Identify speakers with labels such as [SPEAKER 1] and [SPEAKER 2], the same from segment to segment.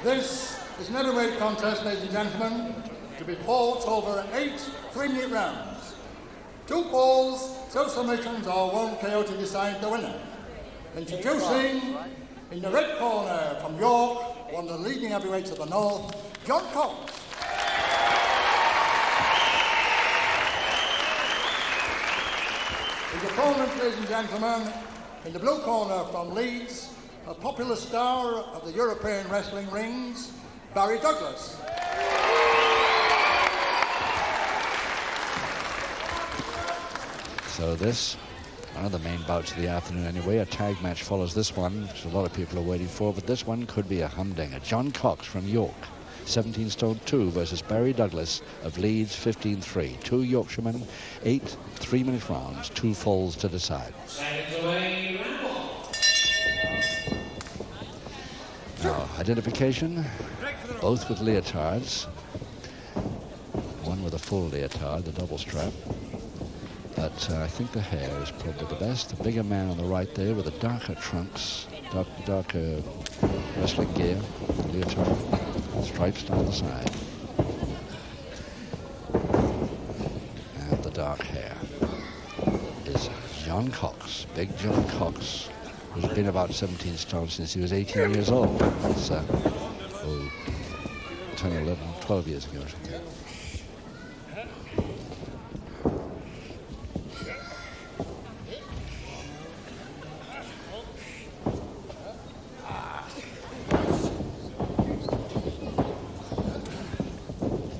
[SPEAKER 1] This is an heavyweight contest, ladies and gentlemen, to be fought over 8 3-minute rounds. 2 falls, 2 submissions, or 1 KO to decide the winner. Introducing, in the red corner from York, one of the leading heavyweights of the North, John Cox. His opponent, ladies and gentlemen, in the blue corner from Leeds, a popular star of the European wrestling rings, Barry Douglas.
[SPEAKER 2] So this, one of the main bouts of the afternoon anyway, a tag match follows this one, which a lot of people are waiting for, but this one could be a humdinger. John Cox from York, 17 stone 2 versus Barry Douglas of Leeds, 15-3. 2 Yorkshiremen, 8 3-minute rounds, 2 falls to decide. Now, identification, both with leotards. One with a full leotard, the double strap. But I think the hair is probably the best. The bigger man on the right there with the darker trunks, darker wrestling gear, leotard, stripes down the side. And the dark hair is John Cox, Big John Cox, who's been about 17 stone since he was 18 years old. That's 10, 11, 12 years ago or something.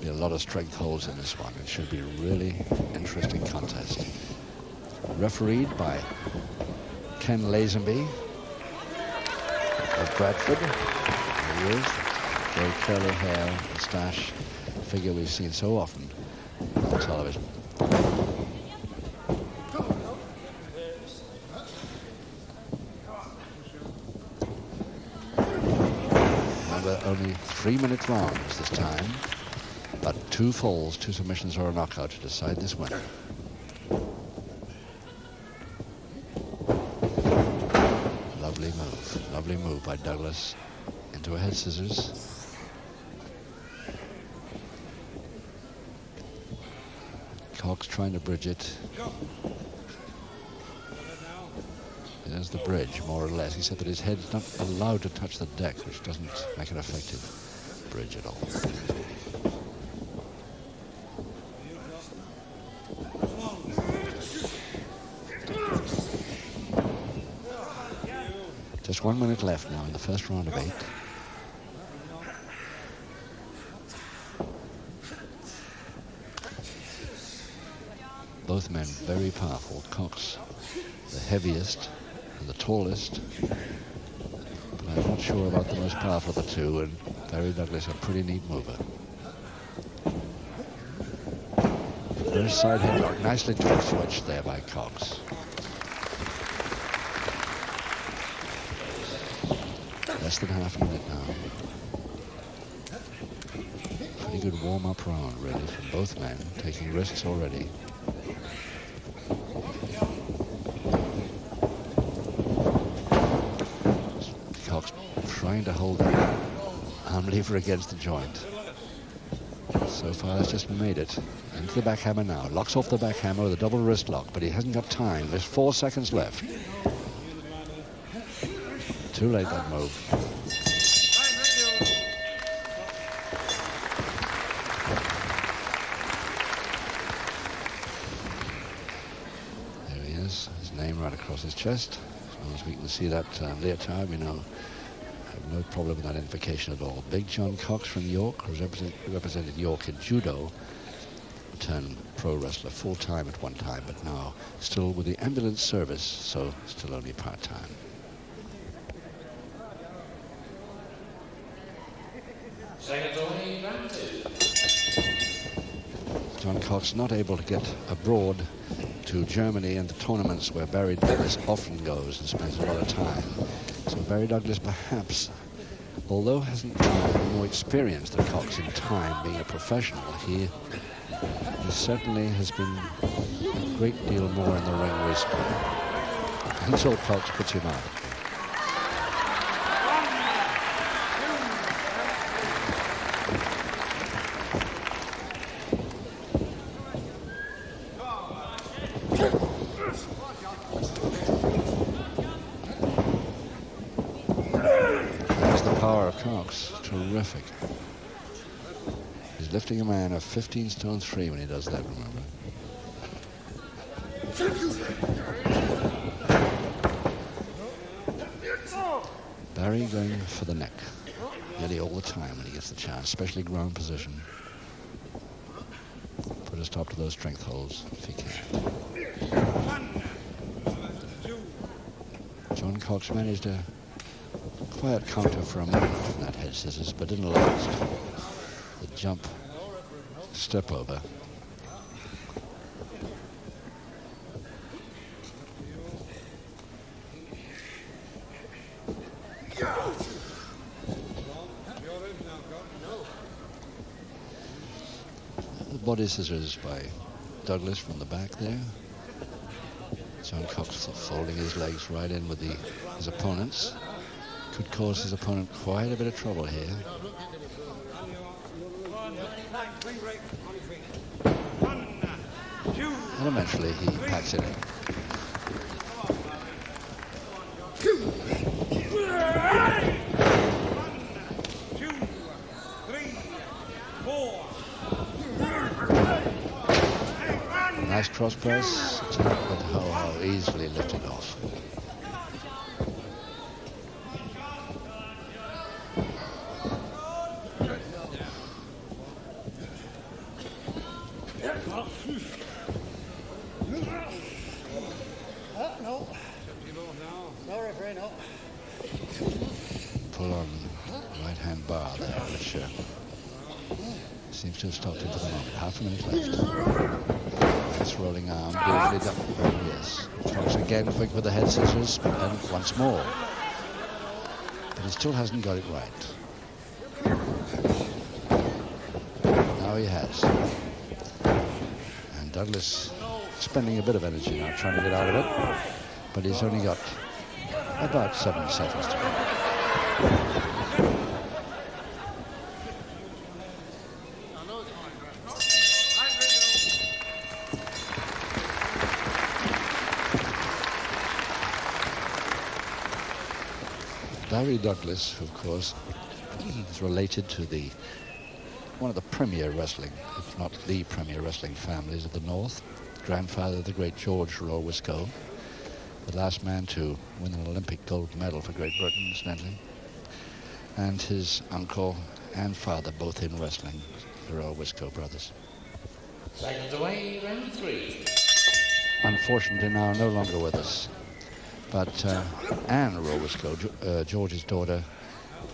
[SPEAKER 2] Be a lot of strength holds in this one. It should be a really interesting contest. Refereed by Ken Lazenby of Bradford. There he is. Very curly hair, moustache, figure we've seen so often on television. Remember, only 3-minute rounds this time, but 2 falls, 2 submissions, or a knockout to decide this winner. Lovely move by Douglas into a head scissors. Cox trying to bridge it. There's the bridge, more or less, except that his head's not allowed to touch the deck, which doesn't make an effective bridge at all. Just 1 minute left now in the first round of 8. Both men very powerful. Cox, the heaviest and the tallest. But I'm not sure about the most powerful of the two, and Barry Douglas, a pretty neat mover. First side headlock, nicely switched there by Cox. Less than half a minute now. Pretty good warm-up round, really, from both men, taking risks already. Cox trying to hold that arm lever against the joint. So far, it's just made it. Into the backhammer now. Locks off the backhammer with a double wrist lock, but he hasn't got time. There's 4 seconds left. Too late, that move. There he is, his name right across his chest. As long as we can see that leotard, we know have no problem with that identification at all. Big John Cox from York, who's represented York in judo, turned pro wrestler full-time at one time, but now still with the ambulance service, so still only part-time. John Cox not able to get abroad to Germany and the tournaments where Barry Douglas often goes and spends a lot of time. So Barry Douglas perhaps, although hasn't more experience than Cox in time being a professional, he certainly has been a great deal more in the ring recently. Until Cox puts him out. power of Cox. Terrific. He's lifting a man of 15 stone 3 when he does that, remember. Barry going for the neck nearly all the time when he gets the chance, especially ground position. Put a stop to those strength holds if he can. John Cox managed a quiet counter for a moment from that head scissors, but didn't last. The jump step over. The body scissors by Douglas from the back there. John Cox folding his legs right in with his opponents. Could cause his opponent quite a bit of trouble here. And eventually he packs it in. Nice cross press, but how easily lifted off. Pull on right hand bar there, which seems to have stopped him for the moment. Half a minute left. This rolling arm, beautifully done. Yes. Cox again quick with the head scissors, and once more. But he still hasn't got it right. Now he has. And Douglas spending a bit of energy now trying to get out of it. But he's only got about 7 seconds to go. Barry Douglas, of course, is related to one of the premier wrestling, if not the premier wrestling families of the North. Grandfather of the great George Roe Wisco, the last man to win an Olympic gold medal for Great Britain, incidentally. And his uncle and father, both in wrestling, the Roe Wisco brothers.
[SPEAKER 3] Seconds away, round 3.
[SPEAKER 2] Unfortunately now no longer with us. But Anne Roe Wisco, George's daughter,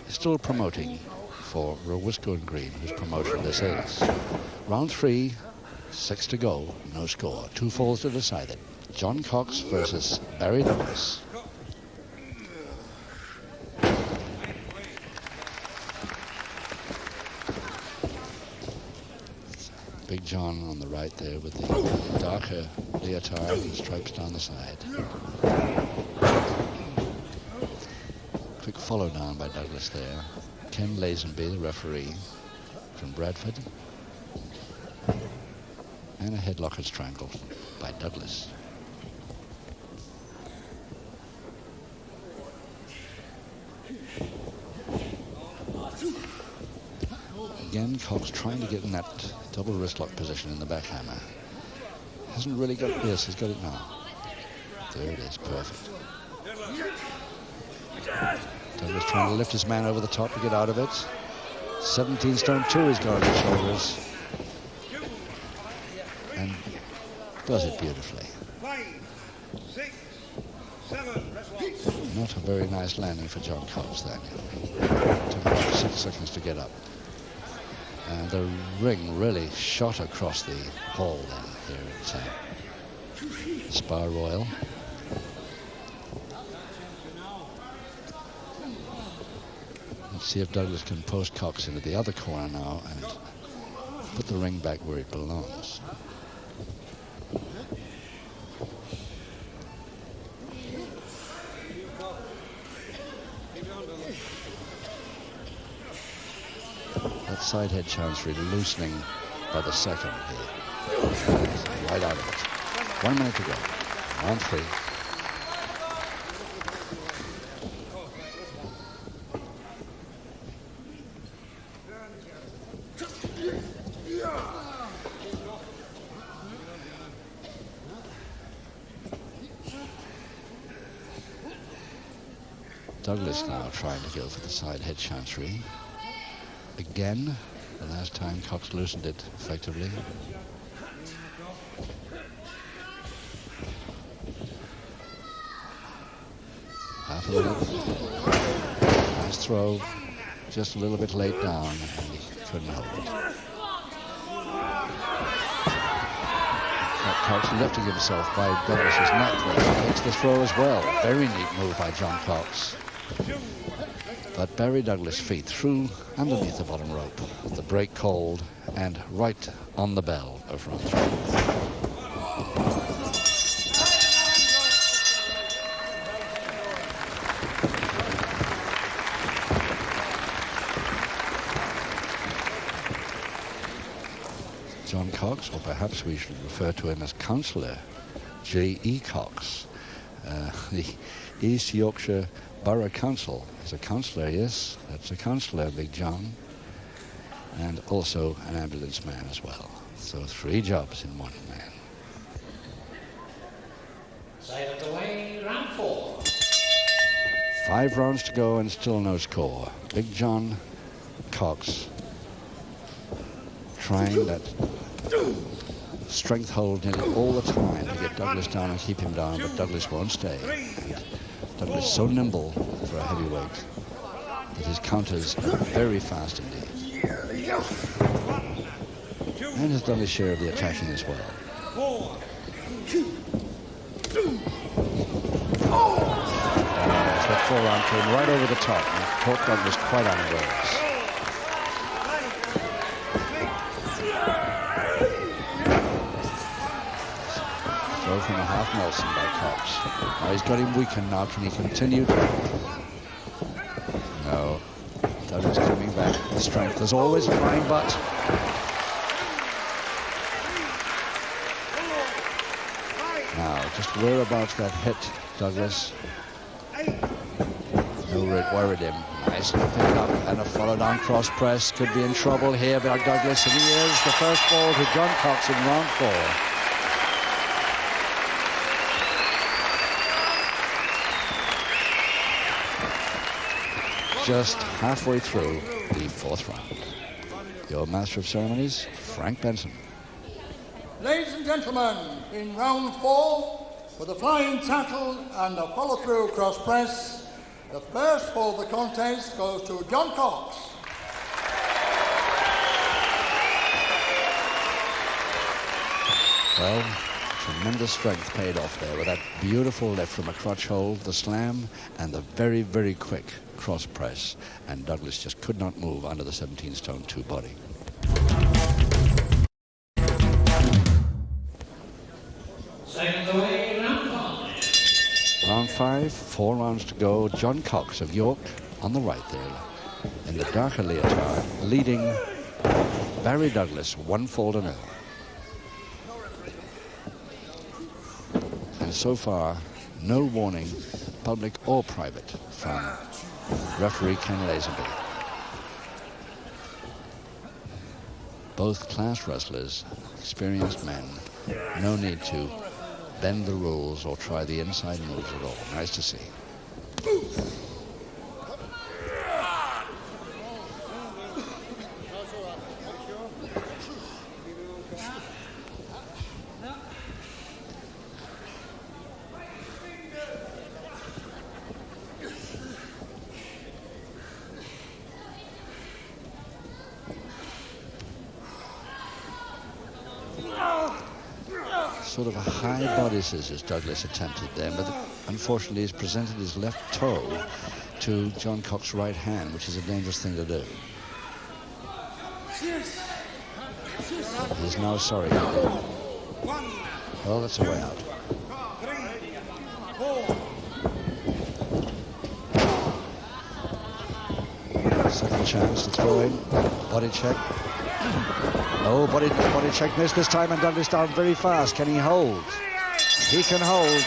[SPEAKER 2] is still promoting for Roe Wisco and Green, whose promotion this is. Round 3, 6 to go, no score. 2 falls to decide it. John Cox versus Barry Douglas. Big John on the right there with the darker leotard and stripes down the side. Quick follow down by Douglas there. Ken Lazenby, the referee from Bradford. And a headlock and strangle by Douglas. Again, Cox trying to get in that double wrist lock position in the backhammer. Hasn't really got it. Yes, he's got it now. There it is, perfect. Douglas trying to lift his man over the top to get out of it. 17 stone 2 he's got on his shoulders. And does it beautifully.
[SPEAKER 4] 5, 6, 7.
[SPEAKER 2] Not a very nice landing for John Cox then. Took about 6 seconds to get up. And the ring really shot across the hall then here at Spa Royal. Let's see if Douglas can post Cox into the other corner now and put the ring back where it belongs. That side head chancery loosening by the second here. Right out of it. 1 minute to go. Round 3. Douglas now trying to go for the side head chancery. Again, the last time Cox loosened it effectively. Half a little. Nice throw. Just a little bit late down, and he couldn't hold it. Cox lifting himself by Douglas's neck there. Takes the throw as well. Very neat move by John Cox. But Barry Douglas' feet through underneath the bottom rope. The break called and right on the bell of round 3. John Cox, or perhaps we should refer to him as Councillor J.E. Cox, the East Yorkshire Borough Council. He's a councillor, yes, that's a councillor, Big John, and also an ambulance man as well. So 3 jobs in one man.
[SPEAKER 3] Silent away, round 4.
[SPEAKER 2] 5 rounds to go and still no score. Big John Cox trying that strength hold in it all the time to get Douglas down and keep him down, but Douglas won't stay. And Douglas so nimble for a heavyweight that his counters are very fast indeed. And has done his share of the attacking as well. That 4-round came right over the top and caught Douglas quite unawares. From a half Nelson by Cox. Now he's got him weakened now. Can he continue? No. Douglas coming back with strength. There's always a flying butt. Now, just whereabouts that hit Douglas. No, it worried him. Nicely picked up and a follow down cross press. Could be in trouble here by Douglas. And he is the first ball to John Cox in round 4. Just halfway through the 4th round. Your master of ceremonies, Frank Benson.
[SPEAKER 1] Ladies and gentlemen, in round 4, with a flying tackle and a follow-through cross press, the first ball of the contest goes to John Cox.
[SPEAKER 2] Well, tremendous strength paid off there with that beautiful lift from a crotch hold, the slam, and the very, very quick cross press. And Douglas just could not move under the 17-stone 2 body.
[SPEAKER 3] Second away, round 5.
[SPEAKER 2] Round 5, 4 rounds to go. John Cox of York on the right there, in the darker leotard, leading Barry Douglas 1-0. And so far, no warning, public or private, from referee Ken Lazenby. Both class wrestlers, experienced men, no need to bend the rules or try the inside moves at all. Nice to see. Sort of a high body scissors Douglas attempted there, but unfortunately he's presented his left toe to John Cox's right hand, which is a dangerous thing to do. He's now sorry. Well, that's a way out. Second chance to throw in. Body check. Oh, body check missed this time, and Douglas down very fast. Can he hold? He can hold.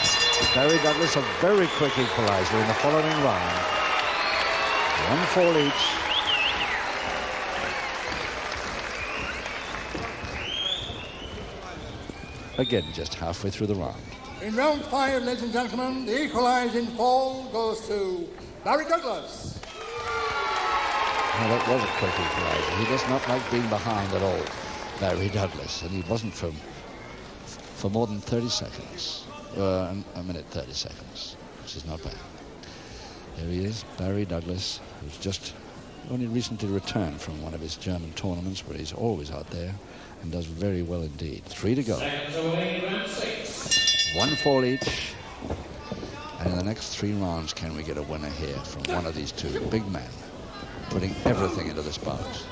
[SPEAKER 2] Barry Douglas, a very quick equalizer in the following round. 1-4 each. Again, just halfway through the round.
[SPEAKER 1] In round 5, ladies and gentlemen, the equalising fall goes to Barry Douglas.
[SPEAKER 2] Well, that was a quick equaliser. He does not like being behind at all, Barry Douglas, and he wasn't for more than 30 seconds. A minute 30 seconds, which is not bad. There he is, Barry Douglas, who's just only recently returned from one of his German tournaments where he's always out there and does very well indeed. 3 to go.
[SPEAKER 3] Seconds away, round 6.
[SPEAKER 2] 1 fall each. And in the next 3 rounds, can we get a winner here from one of these two big men, putting everything into this bout?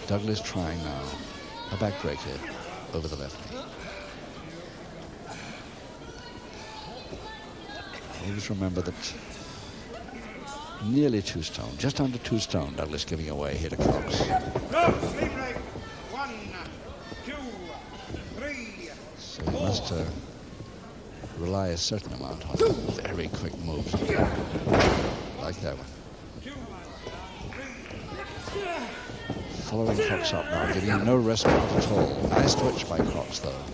[SPEAKER 2] Douglas trying now a backbreaker over the left knee. Always remember that nearly 2 stone, just under 2 stone, Douglas giving away here to Cox.
[SPEAKER 4] No, sleep break. 1, 2, 3.
[SPEAKER 2] So you must rely a certain amount on very quick moves. Like that one.
[SPEAKER 4] 2, 3.
[SPEAKER 2] Following Cox up now, giving him no respite at all. Nice twitch by Cox, though.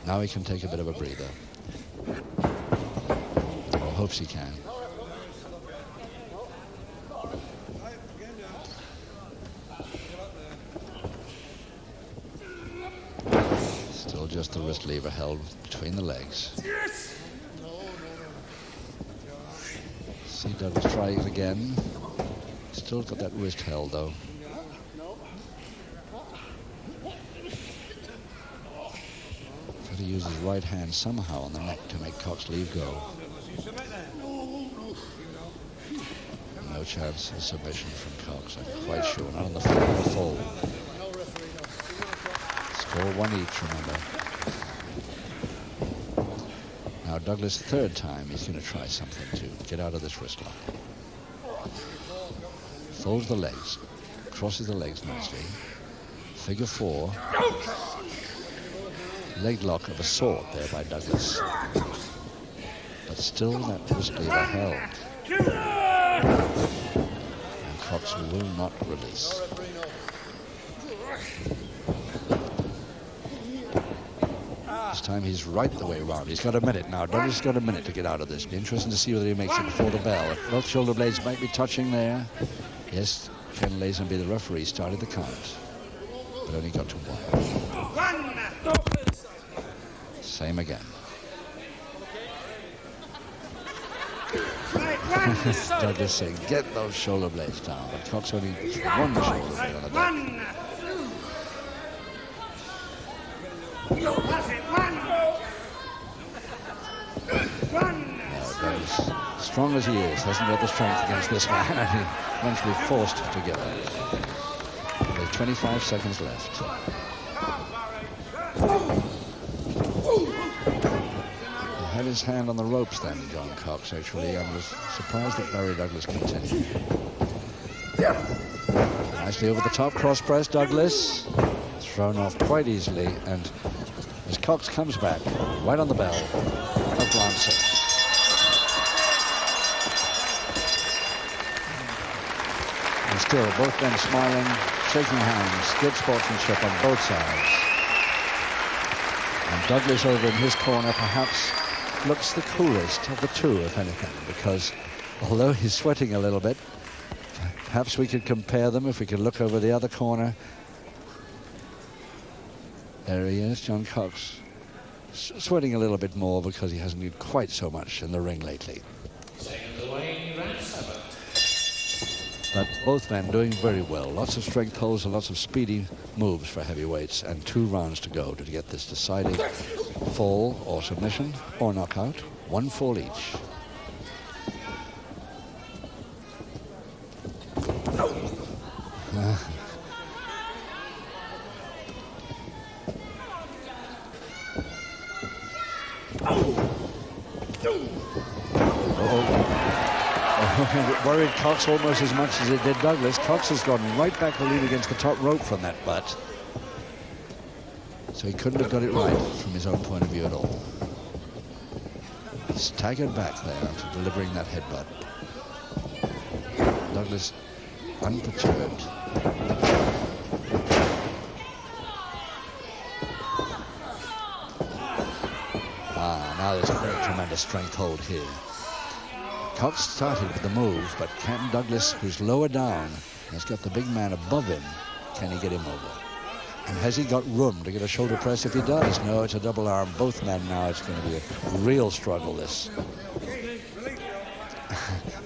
[SPEAKER 2] Now he can take a bit of a breather. Or hopes he can. Still just the wrist lever held between the legs. See Douglas trying it again. Still got that wrist held, though. Got to use his right hand somehow on the neck to make Cox leave go. No chance of submission from Cox, I'm quite sure. Not on the full. Score 1 each, remember. Now Douglas, 3rd time, he's going to try something to get out of this wrist lock. Folds the legs, crosses the legs nicely. Figure 4. Leg lock of a sort there by Douglas. But still that wrist lever held. And Cox will not release. This time he's right the way around. He's got a minute now. Douglas has got a minute to get out of this. Be interesting to see whether he makes it before the bell. Both shoulder blades might be touching there. Yes, Ken Lazenby, the referee, started the count, but only got to 1. Same again. Douglas saying, get those shoulder blades down, but Cox only 1 shoulder blade on the deck. Douglas, strong as he is, hasn't got the strength against this man, and he eventually forced to give it. With 25 seconds left. He had his hand on the ropes then, John Cox, actually, and was surprised that Barry Douglas continued. Nicely over the top, cross press, Douglas. Thrown off quite easily, and as Cox comes back, right on the bell of round 6. And still, both men smiling, shaking hands, good sportsmanship on both sides. And Douglas over in his corner perhaps looks the coolest of the two, if anything, because although he's sweating a little bit, perhaps we could compare them if we could look over the other corner. There he is, John Cox, sweating a little bit more because he hasn't been quite so much in the ring lately.
[SPEAKER 3] Seconds away, round 7.
[SPEAKER 2] But both men doing very well. Lots of strength holds and lots of speedy moves for heavyweights, and 2 rounds to go to get this decided fall or submission or knockout. 1 fall each. Worried Cox almost as much as it did Douglas. Cox has gone right back to lean against the top rope from that butt. So he couldn't have got it right from his own point of view at all. He staggered back there after delivering that headbutt. Douglas unperturbed. Now there's a very tremendous strength hold here. Cox started with the move, but Cam Douglas, who's lower down, has got the big man above him. Can he get him over? And has he got room to get a shoulder press? If he does, no, it's a double arm. Both men now, it's going to be a real struggle, this.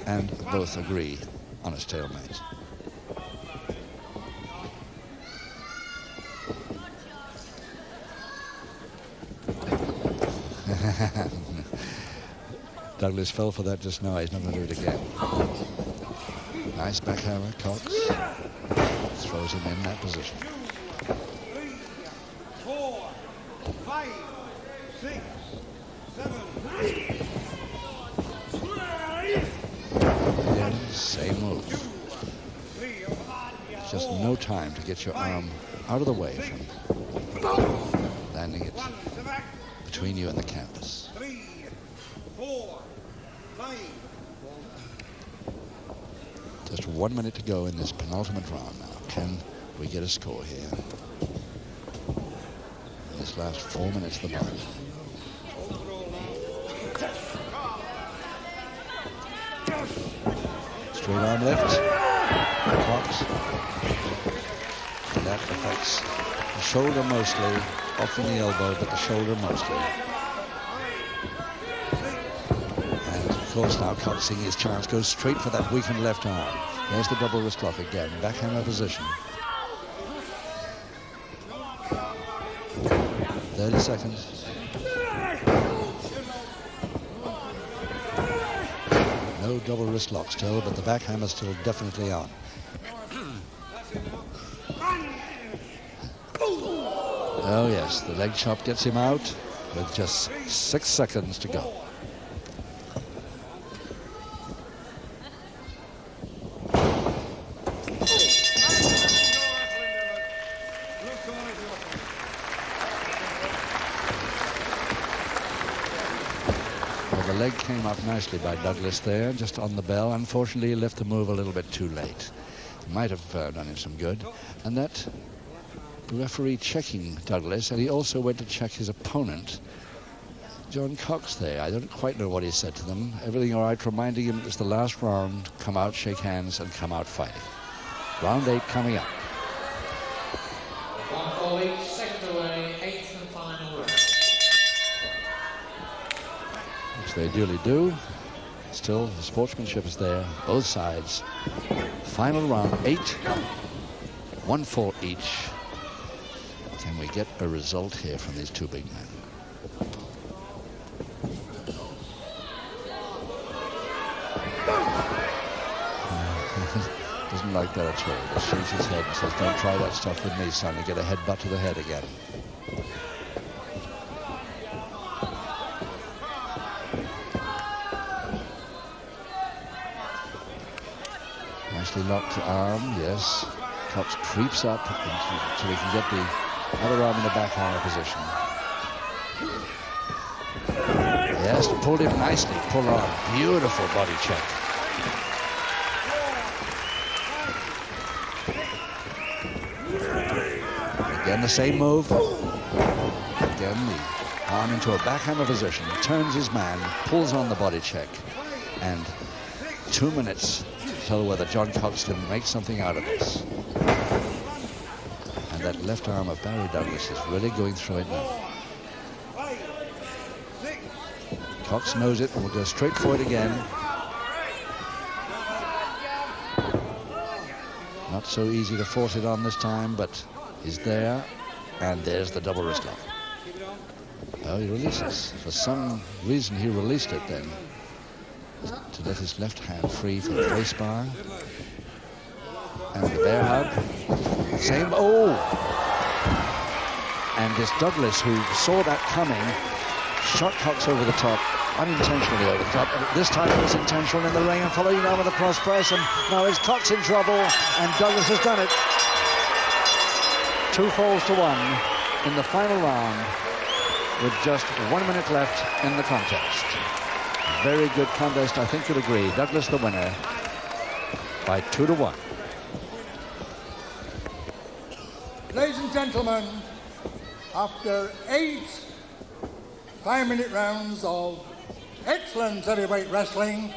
[SPEAKER 2] And both agree on a stalemate. Douglas fell for that just now. He's not going to do it again. Nice backhammer, Cox. Throws him in that position.
[SPEAKER 4] 2, 3, 4, 5, 6, 7.
[SPEAKER 2] Again, same move. Just no time to get your arm out of the way from landing it between you and the canvas.
[SPEAKER 4] 3, 4, 5.
[SPEAKER 2] Just 1 minute to go in this penultimate round now. Can we get a score here? In this last 4 minutes of the bout. Straight arm left. Cox. And that affects the shoulder mostly, often the elbow, but the shoulder mostly. And of course now Cox seeing his chance goes straight for that weakened left arm. There's the double wrist lock again. Backhammer position. 30 seconds. No double wrist lock still, but the backhammer's still definitely on. Oh yes, the leg chop gets him out with just 6 seconds to go. The leg came up nicely by Douglas there, just on the bell. Unfortunately, he left the move a little bit too late. Might have done him some good. And that referee checking Douglas, and he also went to check his opponent, John Cox there. I don't quite know what he said to them. Everything all right, reminding him it's the last round. Come out, shake hands, and come out fighting. Round 8 coming up.
[SPEAKER 3] 1 each, second away, 8th and final round.
[SPEAKER 2] Which they duly do. Still, the sportsmanship is there, both sides. Final round, 8, 1-4 each. Can we get a result here from these two big men? Doesn't like that at all. Just shakes his head and says, don't try that stuff with me, son. You get a headbutt to the head again. Nicely locked arm, yes. Cox creeps up so he can get the other arm in the backhammer position. Yes, pulled him nicely. Pull on. Beautiful body check. Again, the same move. Again, the arm into a backhammer position. Turns his man, pulls on the body check. And 2 minutes to tell whether John Cox can make something out of this. And that left arm of Barry Douglas is really going through it now. Cox knows it and will go straight for it again. Not so easy to force it on this time, but he's there. And there's the double wrist lock. Oh, he releases. For some reason, he released it then, to let his left hand free from the face bar. And the bear hug. Same, oh! And it's Douglas who saw that coming, shot Cox over the top, unintentionally over the top. This time it was intentional in the ring and following down with a cross press, and now is Cox in trouble, and Douglas has done it. 2 falls to 1 in the final round with just 1 minute left in the contest. Very good contest, I think you'd agree. Douglas the winner by 2-1.
[SPEAKER 1] Ladies and gentlemen, after 8 5-minute rounds of excellent heavyweight wrestling,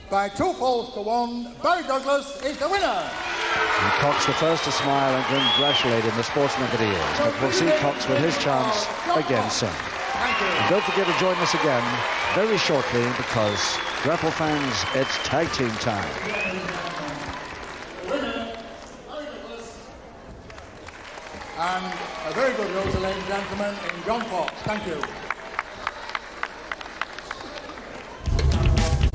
[SPEAKER 1] By 2 poles to 1, Barry Douglas is the winner.
[SPEAKER 2] And Cox the first to smile and congratulate him, the sportsman that he is. But we'll see Cox with his chance again soon.
[SPEAKER 1] Thank you.
[SPEAKER 2] And don't forget to join us again very shortly, because grapple fans, it's tag team time.
[SPEAKER 1] And a very good loser, ladies and gentlemen, in John Fox. Thank you.